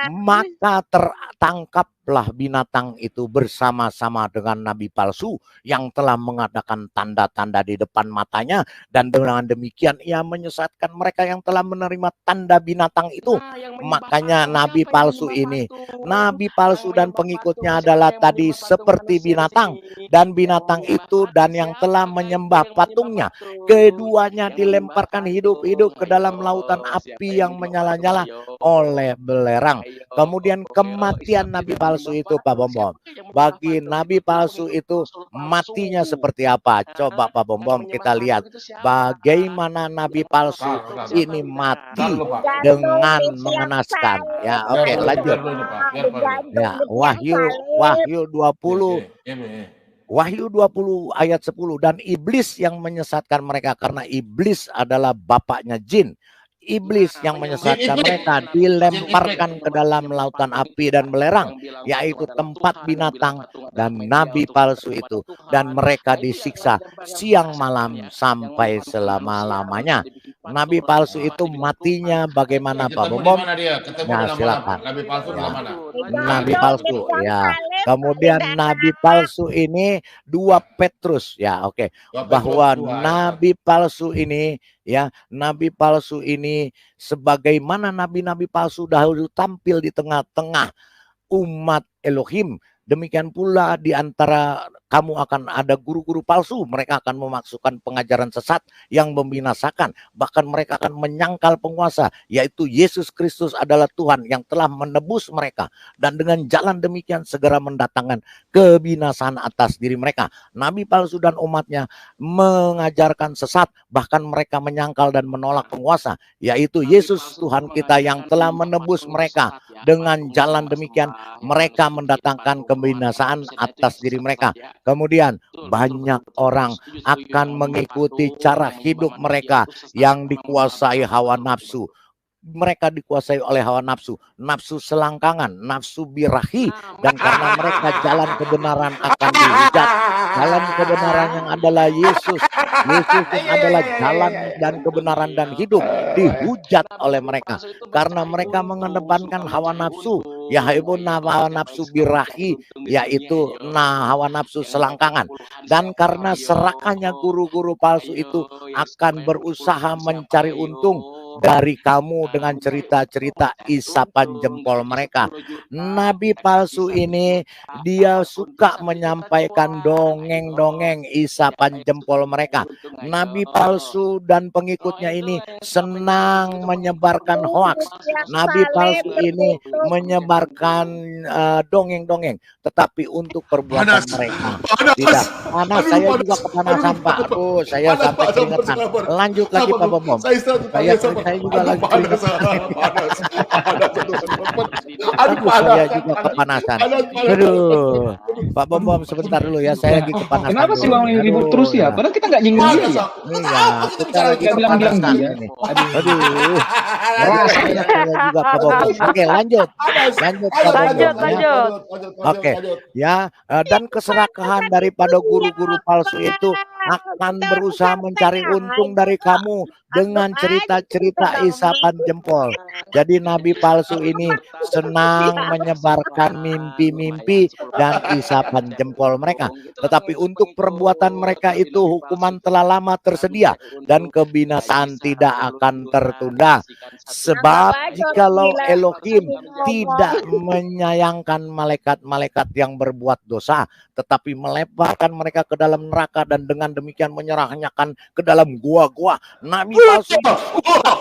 maka tertangkaplah binatang itu bersama-sama dengan nabi palsu yang telah mengadakan tanda-tanda di depan matanya, dan dengan demikian ia menyesatkan mereka yang telah menerima tanda binatang itu. Makanya nabi palsu ini, nabi palsu dan pengikutnya adalah tadi seperti binatang, dan binatang itu dan yang telah menyembah patungnya, keduanya dilemparkan hidup-hidup ke dalam lautan api yang menyala-nyala oleh belerang. Kemudian kematian nabi palsu itu Pak Bom, bagi nabi palsu itu matinya seperti apa? Coba Pak Bom kita lihat bagaimana nabi palsu ini mati dengan mengenaskan. Ya, oke, lanjut. Ya, Wahyu 20 ayat 10, dan iblis yang menyesatkan mereka, karena iblis adalah bapaknya jin. Iblis yang menyesatkan mereka dilemparkan ke dalam lautan api dan belerang, yaitu tempat binatang dan nabi palsu itu, dan mereka disiksa siang malam sampai selama-lamanya. Nabi palsu itu matinya bagaimana Pak Bom? Nah, silakan. Nabi palsu, ya. Kemudian nabi palsu ini 2 Petrus, ya, oke. Bahwa nabi palsu ini, ya, nabi palsu ini sebagaimana nabi-nabi palsu dahulu tampil di tengah-tengah umat Elohim, demikian pula di antara kamu akan ada guru-guru palsu. Mereka akan memasukkan pengajaran sesat yang membinasakan. Bahkan mereka akan menyangkal penguasa, yaitu Yesus Kristus adalah Tuhan yang telah menebus mereka. Dan dengan jalan demikian segera mendatangkan kebinasaan atas diri mereka. Nabi palsu dan umatnya mengajarkan sesat. Bahkan mereka menyangkal dan menolak penguasa, yaitu Yesus Tuhan kita yang telah menebus mereka. Dengan jalan demikian mereka mendatangkan kebinasaan atas diri mereka. Kemudian banyak orang akan mengikuti cara hidup mereka yang dikuasai hawa nafsu. Mereka dikuasai oleh hawa nafsu, nafsu selangkangan, nafsu birahi, dan karena mereka jalan kebenaran akan dihujat. Jalan kebenaran yang adalah Yesus yang adalah jalan dan kebenaran dan hidup, dihujat oleh mereka karena mereka mengedepankan hawa nafsu, yaitu hawa nafsu birahi, yaitu hawa nafsu selangkangan. Dan karena serakannya guru-guru palsu itu akan berusaha mencari untung, dari kamu dengan cerita-cerita isapan jempol mereka. Nabi palsu ini dia suka menyampaikan dongeng-dongeng isapan jempol mereka. Nabi palsu dan pengikutnya ini senang menyebarkan hoaks. Nabi palsu ini menyebarkan dongeng-dongeng, tetapi untuk perbuatan mereka tidak. Panas, saya juga kepanasan Pak. Aduh, saya sampai keringetan. Lanjut lagi Pak Bom. Saya juga lagi saya juga kepanasan. Aduh, Pak Bom sebentar dulu ya, saya lagi kepanasan. Kenapa sih Bang ribut terus ya? Padahal kita nggak nyinggung dia ya. Iya, kita lagi kepanasan ini. Aduh, rasanya saya juga Pak Bom. Oke, lanjut Pak Bom. Oke, ya, dan keserakahan daripada guru-guru palsu itu akan berusaha mencari untung dari kamu dengan cerita-cerita isapan jempol. Jadi nabi palsu ini senang menyebarkan mimpi-mimpi dan isapan jempol mereka. Tetapi untuk perbuatan mereka itu hukuman telah lama tersedia dan kebinasaan tidak akan tertunda. Sebab jikalau Elohim tidak menyayangkan malaikat-malaikat yang berbuat dosa, tetapi melemparkan mereka ke dalam neraka dan dengan demikian menyerahkan ke dalam gua-gua, nabi palsu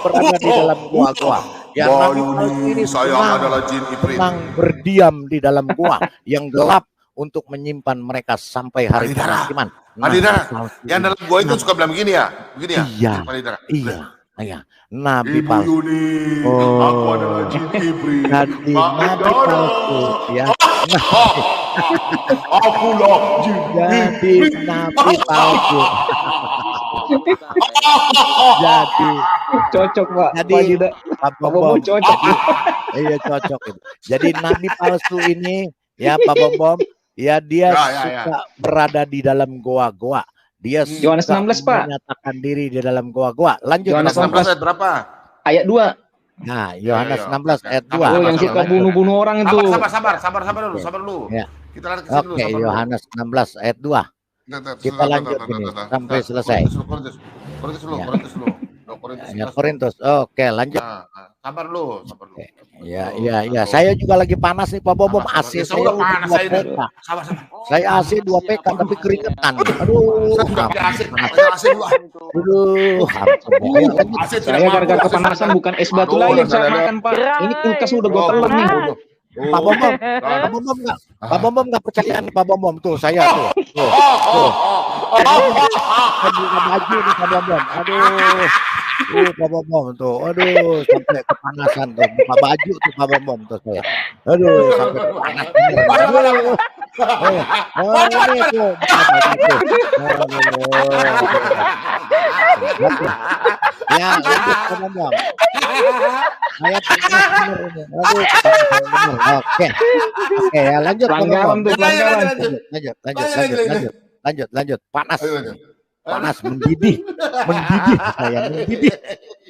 berada di dalam gua-gua. Ya, nabi palsu ini senang berdiam di dalam gua yang gelap untuk menyimpan mereka sampai hari penghakiman. Yang dalam gua itu suka bilang begini ya? Iya. Nabi palsu. Aku adalah jin iblis. Nabi palsu ya. Akulah jin iblis. Jadi nabi palsu. Jadi cocok Pak. Jadi Pak Bom cocok. Iya cocok itu. Jadi nabi palsu ini ya Pak Bom ya dia suka berada di dalam goa-goa. Dia Yohanes 16 Pak. Menyatakan diri di dalam goa-goa. Lanjut. Yohanes 16 ayat berapa? Ayat 2. Nah, Yohanes 16 ayat 2. Oh, yang suka bunuh-bunuh orang itu. Sabar dulu. Ya. Kita lari ke sini dulu. Oke, Yohanes 16 ayat 2. Kita lanjut ini sampai selesai. Korintus. Oke, lanjut. Sabar dulu. Ya. Saya juga lagi panas nih Pak Bom. AC saya udah 2 PK. Saya AC 2 PK tapi keringetan. Aduh. Saya gara-gara kepanasan bukan es batu lagi yang saya makan Pak. Ini kulkas udah gue telan nih. Pak Bom nggak percaya nih Pak Bom tuh saya tuh. Buka baju nih Pak Bom. Aduh. Pak Bom tuh. Aduh, sampai kepanasan tuh. Buka baju tuh Pak Bom tuh saya. Aduh, sampai panas. Ini tuh. Ya, Pak Bom. Saya benar ini. Aduh, Oke, ya lanjut. Lanjut. Panas mendidih saya.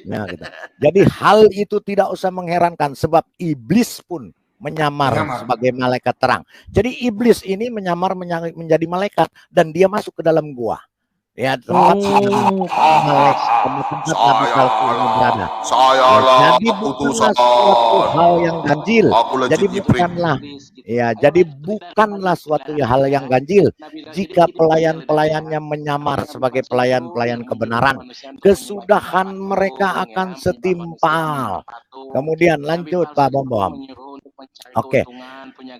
Nah, gitu. Jadi hal itu tidak usah mengherankan sebab iblis pun menyamar sebagai malaikat terang. Jadi iblis ini menyamar menjadi malaikat dan dia masuk ke dalam gua. Ya, tempat nabi palsu ini berada. Jadi bukanlah suatu hal yang ganjil. Jadi bukanlah suatu hal yang ganjil jika pelayan-pelayannya menyamar sebagai pelayan-pelayan kebenaran. Kesudahan mereka akan setimpal. Kemudian lanjut Pak Bom. Oke.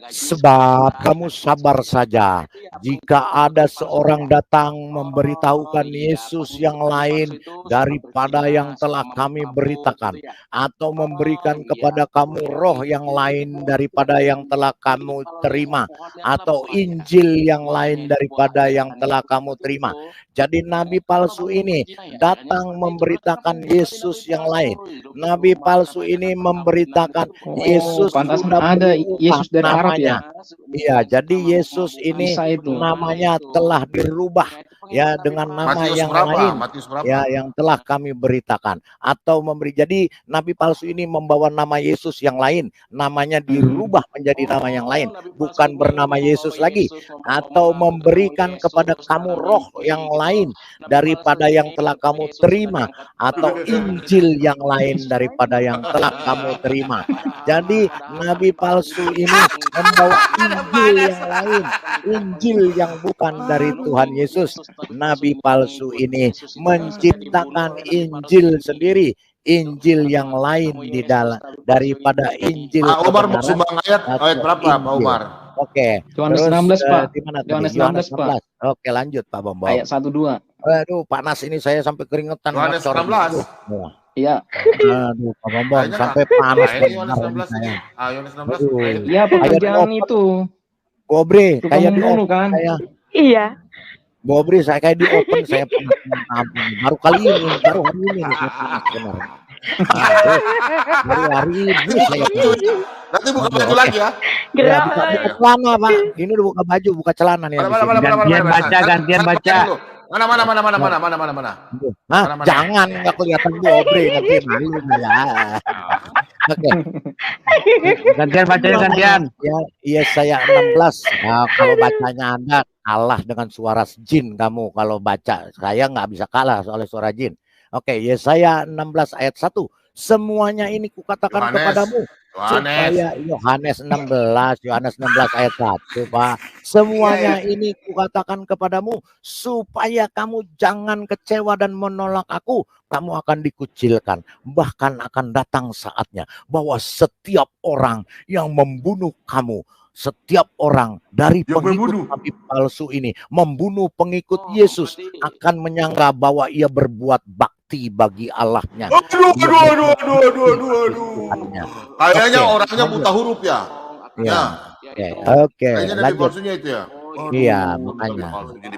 Sebab kamu sabar saja jika ada seorang datang memberitahukan Yesus yang lain daripada yang telah kami beritakan, atau memberikan kepada kamu roh yang lain daripada yang telah kamu terima, atau Injil yang lain daripada yang telah kamu terima. Jadi nabi palsu ini datang memberitakan Yesus yang lain. Nabi palsu ini memberitakan Yesus pantas ada Yesus dari Arab ya? Iya, jadi Yesus ini Bisa itu. namanya telah dirubah ya dengan nama Matius yang berapa? lain. Matius berapa? Ya, yang telah kami beritakan atau memberi. Jadi nabi palsu ini membawa nama Yesus yang lain, namanya dirubah menjadi nama yang lain, bukan bernama Yesus lagi, atau memberikan kepada kamu roh yang lain daripada yang telah kamu terima, atau Injil yang lain daripada yang telah kamu terima. Jadi nabi palsu ini membawa Injil yang lain, Injil yang bukan dari Tuhan Yesus. Nabi palsu ini menciptakan Injil sendiri, Injil yang lain di dalam daripada Injil Pak Umar mau kebenaran sumbang ayat atau berapa Pak Injil. Umar? Oke. Yohanes Terus 16, Pak. di mana tadi? Yohanes Yohanes 16, Pak. 16. Oke, lanjut Pak Bombom. Ayat 1-2. Aduh, panas ini saya sampai keringetan. Yohanes ngacor. 16. Wah, Iya. aduh, Pak Bombom Kayaknya sampai panas Kayaknya Yohanes benar 16 ini. saya. Yohanes 16. Aduh. Iya, pekerjaan itu. Bobri, Tukang kayak di membunuh kan? saya. Iya. Bobri, saya kayak di open saya panas. Baru kali ini, baru hari ini nih saya panas benar. Baru hari ini saya panas. Nanti buka baju lagi ya. Ya, buka celana Pak. Ini udah buka baju, buka celana nih. Gantian baca, gantian baca. Mana? Hah? Mana? Jangan nggak kelihatan Bobri nanti malu ya. Oke. Gantian baca, gantian. Ya, iya saya 16. Nah, kalau bacanya Anda kalah dengan suara jin kamu. Kalau baca saya nggak bisa kalah oleh suara jin. Oke, Yesaya 16 ayat 1. Semuanya ini kukatakan kepadamu supaya Yohanes 16 ayat 1, Pak. Semuanya ini kukatakan kepadamu supaya kamu jangan kecewa dan menolak aku. Kamu akan dikucilkan. Bahkan akan datang saatnya bahwa setiap orang yang membunuh kamu, setiap orang dari pengikut nabi palsu ini membunuh pengikut Yesus akan menyangka bahwa ia berbuat bakti bagi Allahnya. Aduh. Kayaknya orangnya buta huruf ya. Ya. Oke. Kayaknya nabi Lanjut. palsunya itu ya. Iya, makanya.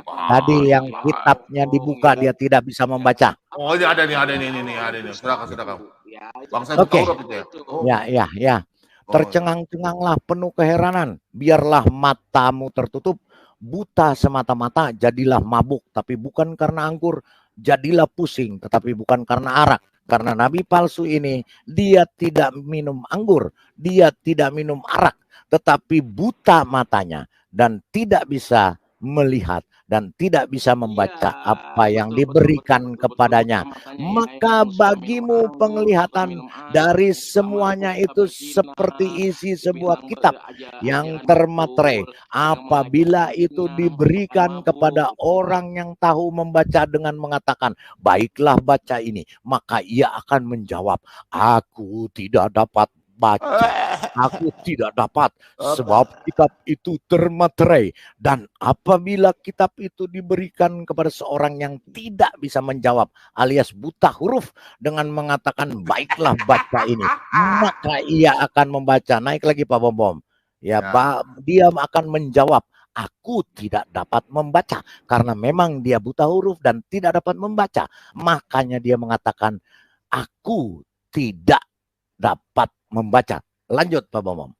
Tadi yang kitabnya dibuka dia tidak bisa membaca. Oh, ini ada nih. Silakan. Bangsa buta Oke. huruf itu ya. Ya. Tercengang-cenganglah penuh keheranan, biarlah matamu tertutup, buta semata-mata, jadilah mabuk, tapi bukan karena anggur, jadilah pusing, tetapi bukan karena arak. Karena nabi palsu ini, dia tidak minum anggur, dia tidak minum arak, tetapi buta matanya, dan tidak bisa melihat, dan tidak bisa membaca apa yang diberikan kepadanya. Maka bagimu penglihatan dari semuanya itu seperti isi sebuah kitab yang termaterai. Apabila itu diberikan kepada orang yang tahu membaca dengan mengatakan, baiklah baca ini, maka ia akan menjawab, aku tidak dapat baca, aku tidak dapat, sebab kitab itu termaterai. Dan apabila kitab itu diberikan kepada seorang yang tidak bisa menjawab alias buta huruf dengan mengatakan baiklah baca ini, maka ia akan membaca. Naik lagi Pak Bombom. Ya. Dia akan menjawab, aku tidak dapat membaca, karena memang dia buta huruf dan tidak dapat membaca. Makanya dia mengatakan, aku tidak dapat membaca. Lanjut Pak Bomom.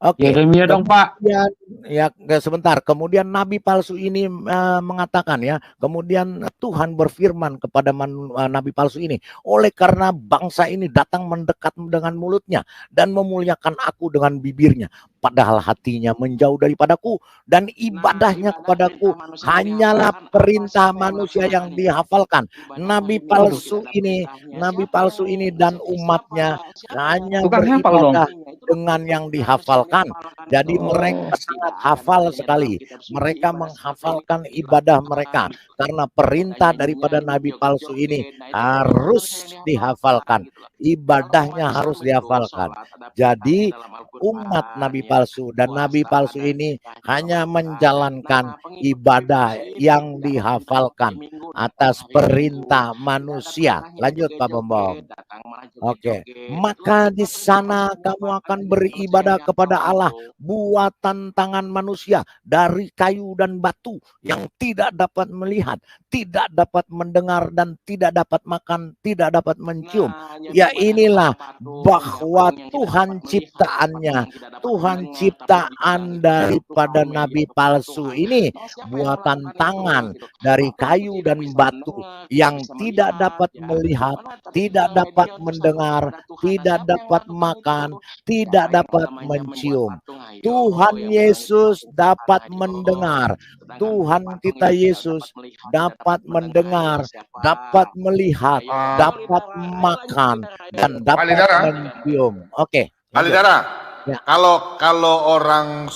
Oke. Ya dong Pak. Ya sebentar. Kemudian nabi palsu ini mengatakan ya. Kemudian Tuhan berfirman kepada nabi palsu ini. Oleh karena bangsa ini datang mendekat dengan mulutnya dan memuliakan aku dengan bibirnya, padahal hatinya menjauh daripadaku dan ibadahnya kepadaku hanyalah perintah manusia yang dihafalkan. Nabi palsu ini dan umatnya hanya beribadah dengan yang dihafalkan. Jadi mereka sangat hafal sekali. Mereka menghafalkan ibadah mereka karena perintah daripada nabi palsu ini harus dihafalkan. Ibadahnya harus dihafalkan. Jadi umat nabi palsu dan nabi palsu ini hanya menjalankan ibadah yang dihafalkan atas perintah manusia. Lanjut Pak Bombong. Oke, maka di sana kamu akan beribadah kepada Allah buatan tangan manusia dari kayu dan batu yang tidak dapat melihat, tidak dapat mendengar, dan tidak dapat makan, tidak dapat mencium. Ya inilah bahwa Tuhan ciptaannya, Tuhan ciptaan daripada nabi palsu ini buatan tangan dari kayu dan batu yang tidak dapat melihat, tidak dapat mendengar, tidak dapat makan, tidak dapat mencium. Tuhan Yesus dapat mendengar. Tuhan kita Yesus dapat mendengar, dapat melihat, dapat makan, dan dapat mencium. Oke. Alidara, Ya. kalau orang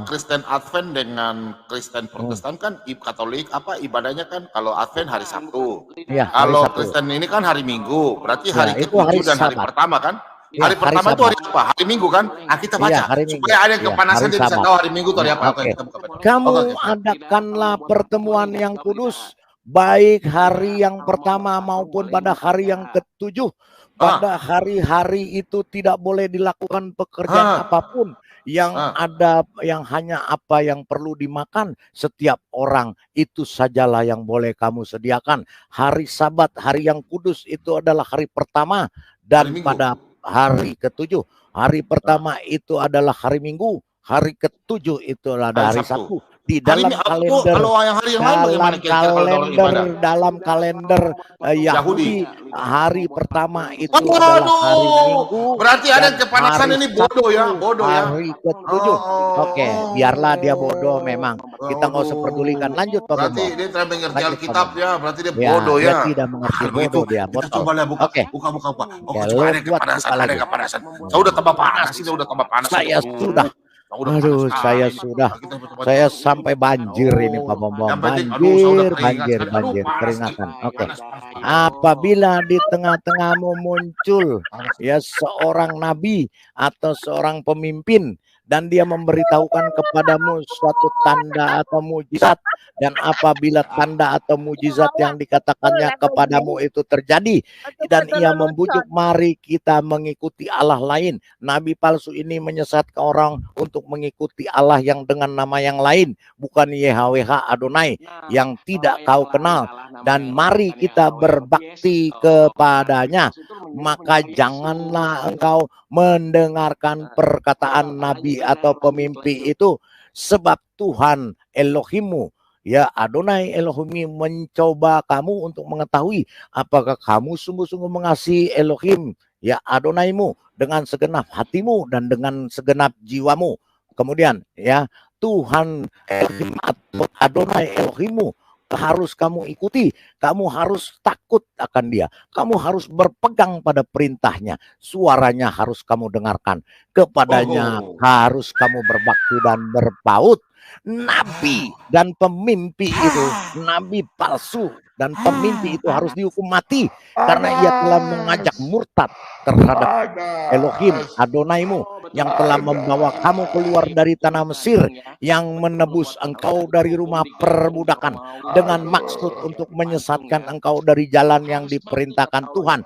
Kristen Advent dengan Kristen Protestan kan Katolik ibadahnya kan kalau Advent hari Sabtu. Ya, Kalau hari Sabtu. Kristen ini kan hari Minggu, berarti Ya, hari itu ke-7 hari dan hari Sabat. pertama kan? Ya, Hari pertama itu hari Sabat. apa? Hari Minggu kan? Nah, kita baca Iya, hari Minggu. supaya ada yang Iya, kepanasan hari dia bisa Sabat. tahu hari Minggu itu hari apa. Oke. Kita buka baca. Kamu Oke. adakanlah pertemuan yang kudus baik hari yang pertama maupun pada hari yang ke-7. Pada hari-hari itu tidak boleh dilakukan pekerjaan apapun yang ada, yang hanya apa yang perlu dimakan setiap orang, itu sajalah yang boleh kamu sediakan. Hari Sabat, hari yang kudus itu adalah hari pertama, dan pada hari ke-7. Hari pertama itu adalah hari Minggu, hari ke-7 itu adalah hari Sabtu. Di dalam kalender, dalam kalender Yahudi, hari pertama itu adalah hari Minggu. Berarti ada kepanasan ini bodoh ya, Hari ke-7. Oke, biarlah dia bodoh memang. Kita nggak usah pedulikan. Lanjut Pak Berarti Bambang. dia tidak mengerti Alkitab ya, berarti dia Ya, bodoh dia ya. tidak mengerti, bodoh dia, Kita botol. coba lah buka. Oke. Buka. Oh, Ya, coba ada lu buat kepanasan, buka ada lagi. kepanasan. Saya udah tambah panas, ini udah tambah panas. Saya sudah. Aduh, saya sudah. Saya sampai banjir ini Pak Bambang. Banjir, keringatan. Oke. Apabila di tengah-tengahmu muncul ya seorang nabi atau seorang pemimpin, dan dia memberitahukan kepadamu suatu tanda atau mujizat, dan apabila tanda atau mujizat yang dikatakannya kepadamu itu terjadi, dan ia membujuk mari kita mengikuti Allah lain. Nabi palsu ini menyesatkan orang untuk mengikuti Allah yang dengan nama yang lain, bukan YHWH Adonai yang tidak kau kenal, dan mari kita berbakti kepadanya. Maka janganlah engkau mendengarkan perkataan nabi atau pemimpi itu, sebab Tuhan Elohimmu, ya Adonai Elohim, mencoba kamu untuk mengetahui apakah kamu sungguh-sungguh mengasihi Elohim, ya Adonaimu, dengan segenap hatimu dan dengan segenap jiwamu. Kemudian ya Tuhan Elohim atau Adonai Elohimmu harus kamu ikuti, kamu harus takut akan dia, kamu harus berpegang pada perintahnya, suaranya harus kamu dengarkan, kepadanya harus kamu berbakti dan berpaut. Nabi dan pemimpi itu, nabi palsu dan pemimpi itu harus dihukum mati karena ia telah mengajak murtad terhadap Elohim Adonaimu yang telah membawa kamu keluar dari tanah Mesir, yang menebus engkau dari rumah perbudakan dengan maksud untuk menyesatkan engkau dari jalan yang diperintahkan Tuhan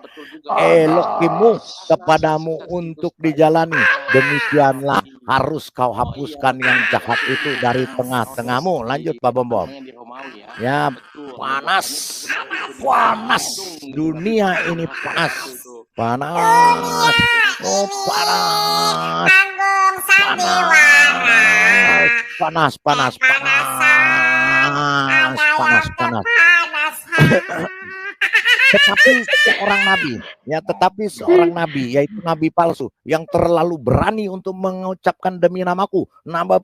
Elohimmu kepadamu untuk dijalani. Demikianlah harus kau hapuskan yang jahat itu dari tengah-tengahmu. Lanjut Pak Bambang. Ya, panas dunia ini, panas, oh panas. Tetapi seorang nabi, yaitu nabi palsu yang terlalu berani untuk mengucapkan demi namaku.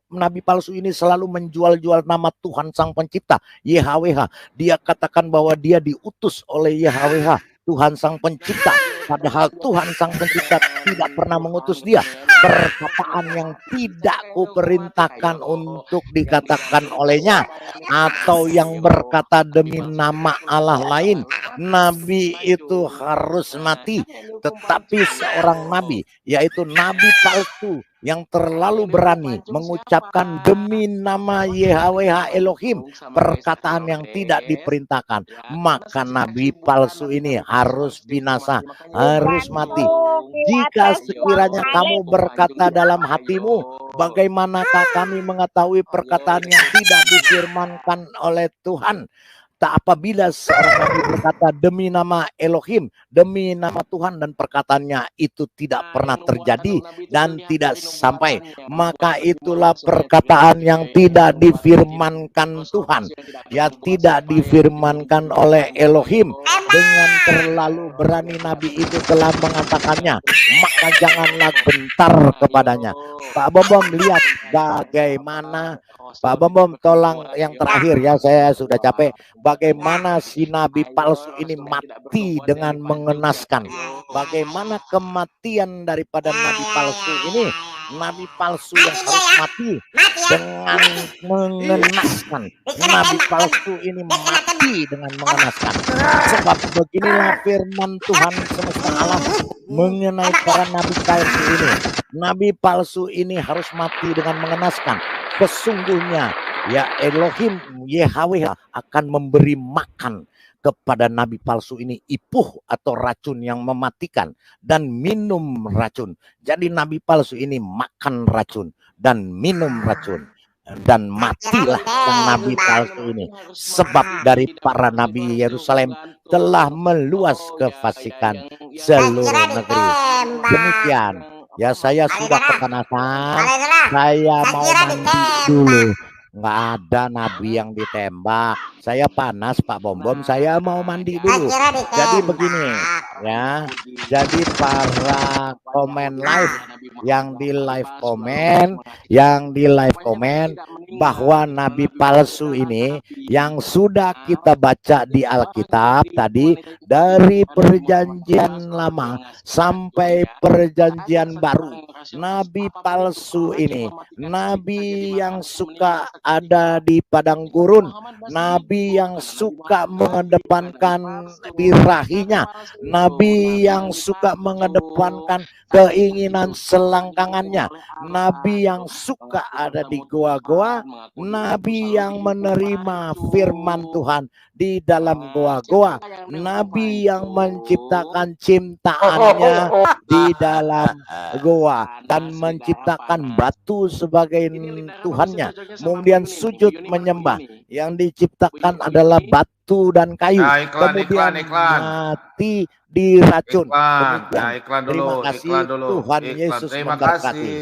Nabi palsu ini selalu menjual-jual nama Tuhan Sang Pencipta, YHWH. Dia katakan bahwa dia diutus oleh YHWH, Tuhan Sang Pencipta, padahal Tuhan Sang Pencipta tidak pernah mengutus dia. Perkataan yang tidak kuperintahkan untuk dikatakan olehnya, atau yang berkata demi nama Allah lain, nabi itu harus mati. Tetapi seorang nabi, yaitu nabi palsu yang terlalu berani mengucapkan demi nama YHWH Elohim perkataan yang tidak diperintahkan, maka nabi palsu ini harus binasa, harus mati. Jika sekiranya kamu berkata dalam hatimu, bagaimanakah kami mengetahui perkataan yang tidak difirmankan oleh Tuhan? Tak apabila seorang nabi berkata demi nama Elohim, demi nama Tuhan, dan perkataannya itu tidak pernah terjadi dan tidak sampai, maka itulah perkataan yang tidak difirmankan Tuhan, ya tidak difirmankan oleh Elohim. Dengan terlalu berani nabi itu telah mengatakannya, maka janganlah gentar kepadanya. Pak Bom lihat bagaimana, Pak Bom tolong yang terakhir ya, saya sudah capek. Bagaimana si nabi palsu ini mati dengan mengenaskan. Bagaimana kematian daripada nabi palsu ini. Nabi palsu yang harus mati dengan mengenaskan. Nabi palsu ini mati dengan mengenaskan. Sebab beginilah firman Tuhan semesta alam mengenai para nabi palsu ini. Nabi palsu ini harus mati dengan mengenaskan. Sesungguhnya ya Elohim YHWH akan memberi makan kepada nabi palsu ini ipuh atau racun yang mematikan dan minum racun. Jadi nabi palsu ini makan racun dan minum racun, dan matilah nabi palsu ini. Sebab dari para nabi Yerusalem telah meluas kefasikan seluruh negeri. Demikian ya, saya sudah kepanasan, saya mau mandi dulu. Nggak ada nabi yang ditembak. Saya panas Pak Bom, saya mau mandi dulu. Jadi begini ya, jadi para komen live yang di live komen bahwa nabi palsu ini yang sudah kita baca di Alkitab tadi, dari perjanjian lama sampai perjanjian baru, nabi palsu ini nabi yang suka ada di padang gurun, nabi yang suka mengedepankan birahinya, nabi yang suka mengedepankan keinginan selangkangannya, nabi yang suka ada di goa-goa, nabi yang menerima firman Tuhan di dalam goa-goa, nabi yang menciptakan ciptaannya di dalam goa dan menciptakan batu sebagai Tuhannya, kemudian sujud menyembah. Yang diciptakan adalah batu dan kayu, kemudian mati diracun. Iklan dulu. Terima kasih, Tuhan Yesus memberkati.